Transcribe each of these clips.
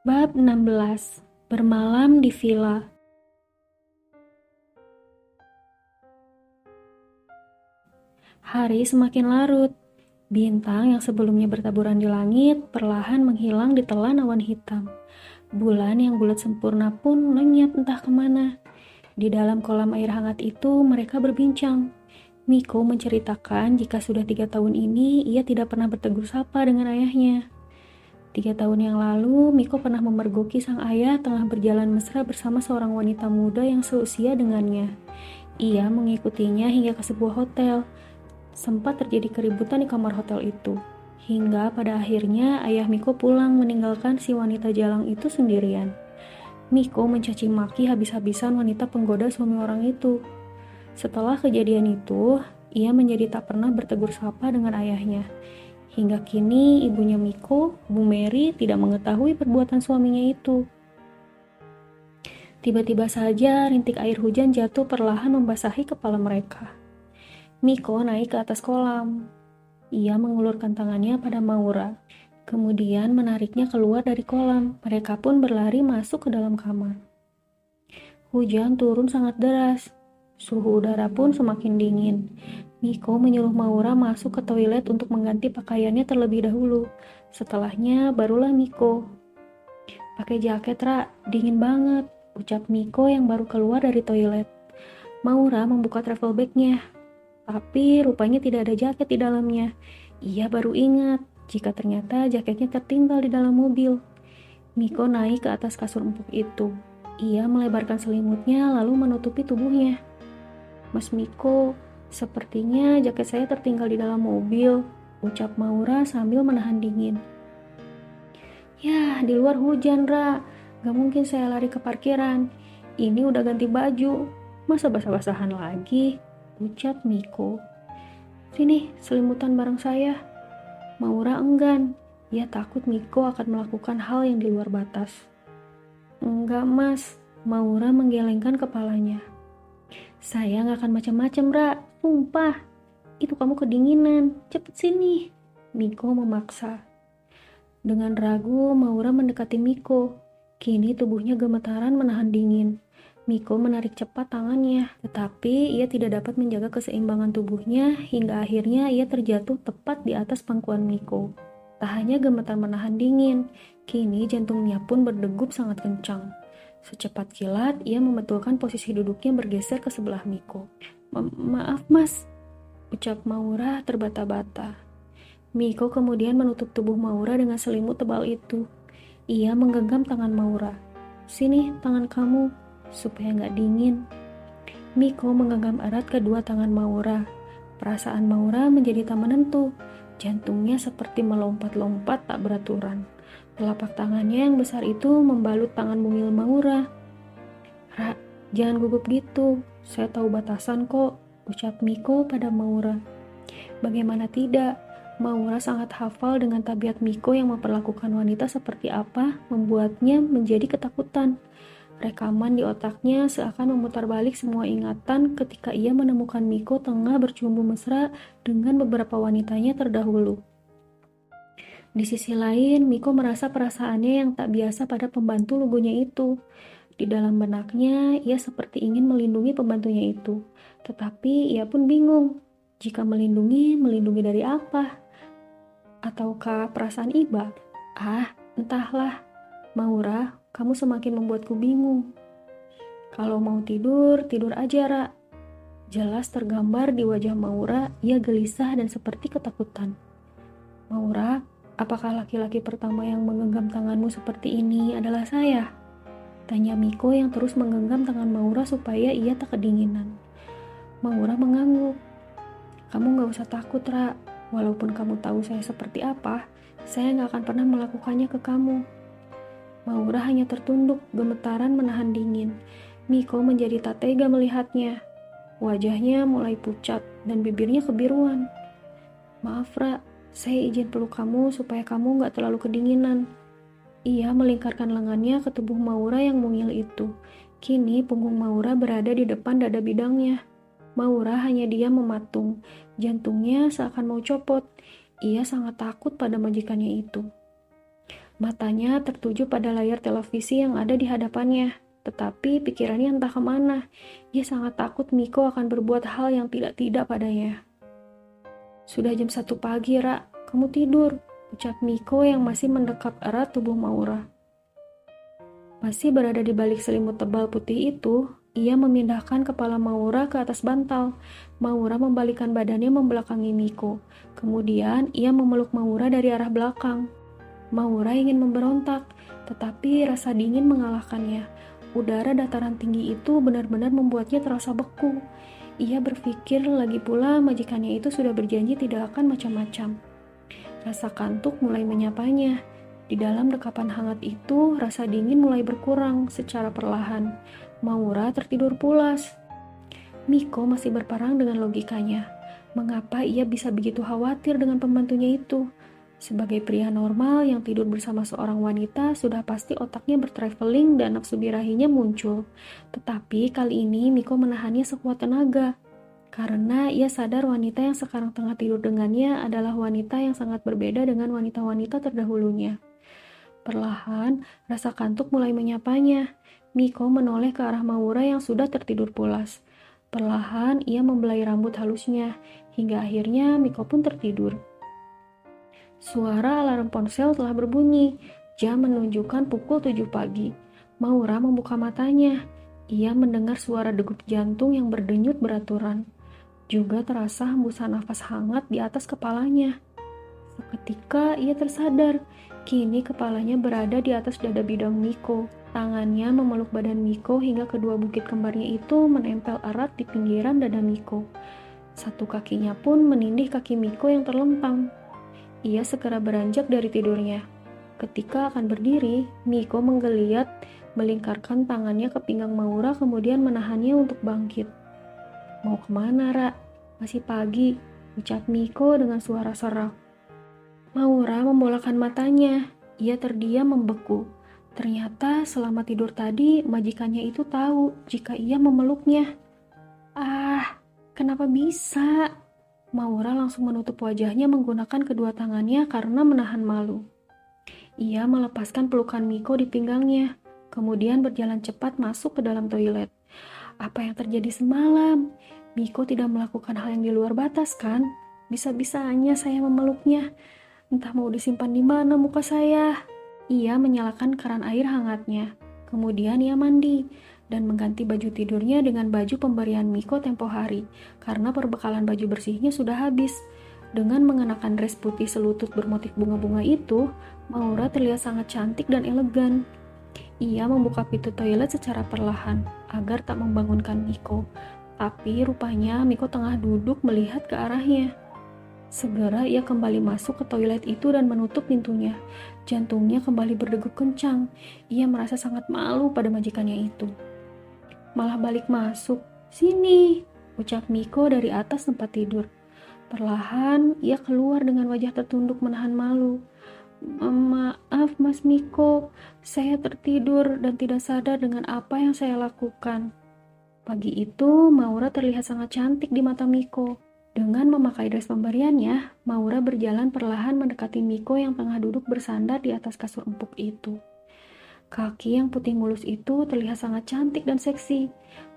Bab 16. Bermalam di villa. Hari semakin larut. Bintang yang sebelumnya bertaburan di langit perlahan menghilang di telan awan hitam. Bulan yang bulat sempurna pun lenyap entah kemana. Di dalam kolam air hangat itu mereka berbincang. Miko menceritakan jika sudah 3 tahun ini ia tidak pernah bertegur sapa dengan ayahnya. 3 tahun yang lalu, Miko pernah memergoki sang ayah tengah berjalan mesra bersama seorang wanita muda yang seusia dengannya. Ia mengikutinya hingga ke sebuah hotel. Sempat terjadi keributan di kamar hotel itu. Hingga pada akhirnya ayah Miko pulang meninggalkan si wanita jalang itu sendirian. Miko mencaci maki habis-habisan wanita penggoda suami orang itu. Setelah kejadian itu, ia menjadi tak pernah bertegur sapa dengan ayahnya. Hingga kini ibunya Miko, Bu Mary, tidak mengetahui perbuatan suaminya itu. Tiba-tiba saja rintik air hujan jatuh perlahan membasahi kepala mereka. Miko naik ke atas kolam. Ia mengulurkan tangannya pada Maura, kemudian menariknya keluar dari kolam. Mereka pun berlari masuk ke dalam kamar. Hujan turun sangat deras. Suhu udara pun semakin dingin. Miko menyuruh Maura masuk ke toilet untuk mengganti pakaiannya terlebih dahulu. Setelahnya barulah Miko. Pakai jaket, Ra, dingin banget, ucap Miko yang baru keluar dari toilet. Maura membuka travel bag-nya, tapi rupanya tidak ada jaket di dalamnya. Ia baru ingat jika ternyata jaketnya tertinggal di dalam mobil. Miko naik ke atas kasur empuk itu. Ia melebarkan selimutnya lalu menutupi tubuhnya. Mas Miko, sepertinya jaket saya tertinggal di dalam mobil, ucap Maura sambil menahan dingin. Ya, di luar hujan, Ra. Gak mungkin saya lari ke parkiran. Ini udah ganti baju. Masa basah-basahan lagi? Ucap Miko. Sini, selimutan bareng saya. Maura enggan. Ia takut Miko akan melakukan hal yang di luar batas. Enggak, Mas. Maura menggelengkan kepalanya. Saya gak akan macam-macam, Ra. Sumpah. Itu kamu kedinginan. Cepet sini. Miko memaksa. Dengan ragu, Maura mendekati Miko. Kini tubuhnya gemetaran menahan dingin. Miko menarik cepat tangannya, tetapi ia tidak dapat menjaga keseimbangan tubuhnya hingga akhirnya ia terjatuh tepat di atas pangkuan Miko. Tak hanya gemetar menahan dingin, kini jantungnya pun berdegup sangat kencang. Secepat kilat, ia membetulkan posisi duduknya bergeser ke sebelah Miko. Maaf, Mas, ucap Maura terbata-bata. Miko kemudian menutup tubuh Maura dengan selimut tebal itu. Ia menggenggam tangan Maura. Sini, tangan kamu, supaya nggak dingin. Miko menggenggam erat kedua tangan Maura. Perasaan Maura menjadi tak menentu. Jantungnya seperti melompat-lompat tak beraturan. Telapak tangannya yang besar itu membalut tangan mungil Maura. Ra, jangan gugup gitu. Saya tahu batasan kok, ucap Miko pada Maura. Bagaimana tidak? Maura sangat hafal dengan tabiat Miko yang memperlakukan wanita seperti apa, membuatnya menjadi ketakutan. Rekaman di otaknya seakan memutar balik semua ingatan ketika ia menemukan Miko tengah bercumbu mesra dengan beberapa wanitanya terdahulu. Di sisi lain, Miko merasa perasaannya yang tak biasa pada pembantu lugunya itu. Di dalam benaknya, ia seperti ingin melindungi pembantunya itu. Tetapi ia pun bingung. Jika melindungi dari apa? Ataukah perasaan iba? Entahlah. Maura, kamu semakin membuatku bingung. Kalau mau tidur, tidur aja, Ra. Jelas tergambar di wajah Maura, ia gelisah dan seperti ketakutan. Maura, apakah laki-laki pertama yang menggenggam tanganmu seperti ini adalah saya? Tanya Miko yang terus menggenggam tangan Maura supaya ia tak kedinginan. Maura mengangguk. Kamu gak usah takut, Ra. Walaupun kamu tahu saya seperti apa, saya gak akan pernah melakukannya ke kamu. Maura hanya tertunduk, gemetaran menahan dingin. Miko menjadi tak tega melihatnya. Wajahnya mulai pucat dan bibirnya kebiruan. Maaf, Ra. Saya izin peluk kamu supaya kamu gak terlalu kedinginan. Ia melingkarkan lengannya ke tubuh Maura yang mungil itu. Kini punggung Maura berada di depan dada bidangnya. Maura hanya diam mematung. Jantungnya seakan mau copot. Ia sangat takut pada majikannya itu. Matanya tertuju pada layar televisi yang ada di hadapannya. Tetapi pikirannya entah kemana. Ia sangat takut Miko akan berbuat hal yang tidak-tidak padanya. Sudah jam 1 pagi, Ra. Kamu tidur, ucap Miko yang masih mendekap erat tubuh Maura. Masih berada di balik selimut tebal putih itu, ia memindahkan kepala Maura ke atas bantal. Maura membalikkan badannya membelakangi Miko. Kemudian ia memeluk Maura dari arah belakang. Maura ingin memberontak, tetapi rasa dingin mengalahkannya. Udara dataran tinggi itu benar-benar membuatnya terasa beku. Ia berpikir lagi pula majikannya itu sudah berjanji tidak akan macam-macam. Rasa kantuk mulai menyapanya. Di dalam dekapan hangat itu, rasa dingin mulai berkurang secara perlahan. Maura tertidur pulas. Miko masih berperang dengan logikanya. Mengapa ia bisa begitu khawatir dengan pembantunya itu? Sebagai pria normal yang tidur bersama seorang wanita, sudah pasti otaknya bertraveling dan nafsu birahinya muncul. Tetapi kali ini Miko menahannya sekuat tenaga. Karena ia sadar wanita yang sekarang tengah tidur dengannya adalah wanita yang sangat berbeda dengan wanita-wanita terdahulunya. Perlahan, rasa kantuk mulai menyapanya. Miko menoleh ke arah Maura yang sudah tertidur pulas. Perlahan, ia membelai rambut halusnya, hingga akhirnya Miko pun tertidur. Suara alarm ponsel telah berbunyi. Jam menunjukkan pukul 7 pagi. Maura membuka matanya. Ia mendengar suara degup jantung yang berdenyut beraturan. Juga terasa hembusan nafas hangat di atas kepalanya. Seketika ia tersadar. Kini kepalanya berada di atas dada bidang Miko. Tangannya memeluk badan Miko hingga kedua bukit kembarnya itu menempel erat di pinggiran dada Miko. Satu kakinya pun menindih kaki Miko yang terlentang. Ia segera beranjak dari tidurnya. Ketika akan berdiri, Miko menggeliat, melingkarkan tangannya ke pinggang Maura kemudian menahannya untuk bangkit. Mau kemana, Ra? Masih pagi, ucap Miko dengan suara serak. Maura membolakkan matanya. Ia terdiam membeku. Ternyata selama tidur tadi, majikannya itu tahu jika ia memeluknya. Ah, kenapa bisa? Maura langsung menutup wajahnya menggunakan kedua tangannya karena menahan malu. Ia melepaskan pelukan Miko di pinggangnya, kemudian berjalan cepat masuk ke dalam toilet. Apa yang terjadi semalam? Miko tidak melakukan hal yang di luar batas, kan? Bisa-bisanya saya memeluknya. Entah mau disimpan di mana muka saya. Ia menyalakan keran air hangatnya. Kemudian ia mandi dan mengganti baju tidurnya dengan baju pemberian Miko tempo hari karena perbekalan baju bersihnya sudah habis. Dengan mengenakan dress putih selutut bermotif bunga-bunga itu, Maura terlihat sangat cantik dan elegan. Ia membuka pintu toilet secara perlahan agar tak membangunkan Miko. Tapi rupanya Miko tengah duduk melihat ke arahnya. Segera ia kembali masuk ke toilet itu dan menutup pintunya. Jantungnya kembali berdegup kencang. Ia merasa sangat malu pada majikannya itu. Malah balik masuk. Sini, ucap Miko dari atas tempat tidur. Perlahan, ia keluar dengan wajah tertunduk menahan malu. Maaf Mas Miko, saya tertidur dan tidak sadar dengan apa yang saya lakukan. Pagi itu, Maura terlihat sangat cantik di mata Miko. Dengan memakai dress pemberiannya, Maura berjalan perlahan mendekati Miko yang tengah duduk bersandar di atas kasur empuk itu. Kaki yang putih mulus itu terlihat sangat cantik dan seksi.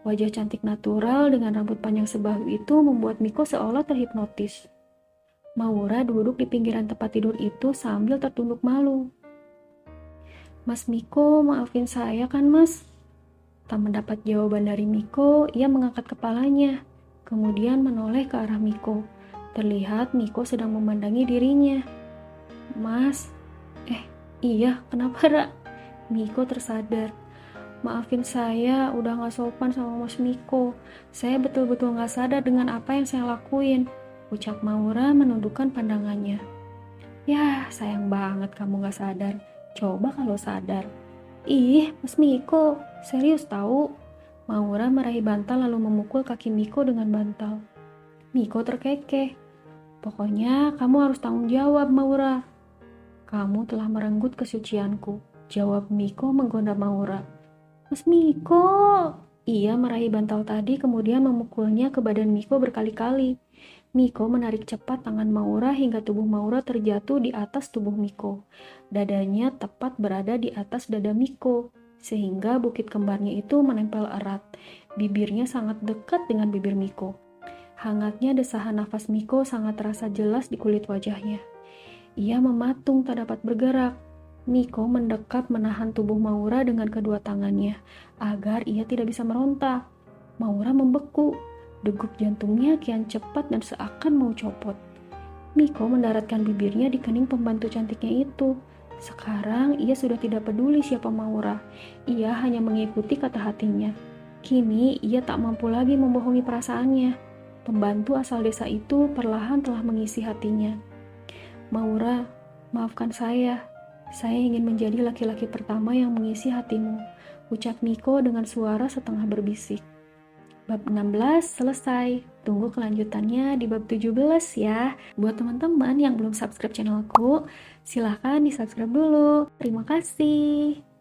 Wajah cantik natural dengan rambut panjang sebahu itu membuat Miko seolah terhipnotis. Maura duduk di pinggiran tempat tidur itu sambil tertunduk malu. Mas Miko, maafin saya kan mas? Tak mendapat jawaban dari Miko, ia mengangkat kepalanya. Kemudian menoleh ke arah Miko. Terlihat Miko sedang memandangi dirinya. Mas, iya, kenapa Ra? Miko tersadar. Maafin saya, udah gak sopan sama Mas Miko. Saya betul-betul gak sadar dengan apa yang saya lakuin, ucap Maura menundukkan pandangannya. Yah, sayang banget kamu gak sadar. Coba kalau sadar. Ih, Mas Miko, serius tahu? Maura meraih bantal lalu memukul kaki Miko dengan bantal. Miko terkekeh. Pokoknya kamu harus tanggung jawab, Maura. Kamu telah merenggut kesucianku, jawab Miko menggoda Maura. Mas Miko, Ia meraih bantal tadi kemudian memukulnya ke badan Miko berkali-kali. Miko menarik cepat tangan Maura hingga tubuh Maura terjatuh di atas tubuh Miko. Dadanya tepat berada di atas dada Miko, sehingga bukit kembarnya itu menempel erat. Bibirnya sangat dekat dengan bibir Miko. Hangatnya desahan nafas Miko sangat terasa jelas di kulit wajahnya. Ia mematung tak dapat bergerak. Miko mendekat menahan tubuh Maura dengan kedua tangannya, agar ia tidak bisa meronta. Maura membeku. Degup jantungnya kian cepat dan seakan mau copot. Miko mendaratkan bibirnya di kening pembantu cantiknya itu. Sekarang ia sudah tidak peduli siapa Maura. Ia hanya mengikuti kata hatinya. Kini ia tak mampu lagi membohongi perasaannya. Pembantu asal desa itu perlahan telah mengisi hatinya. Maura, maafkan saya. Saya ingin menjadi laki-laki pertama yang mengisi hatimu, ucap Miko dengan suara setengah berbisik. Bab 16 selesai. Tunggu kelanjutannya di bab 17 ya. Buat teman-teman yang belum subscribe channelku, silahkan di subscribe dulu. Terima kasih.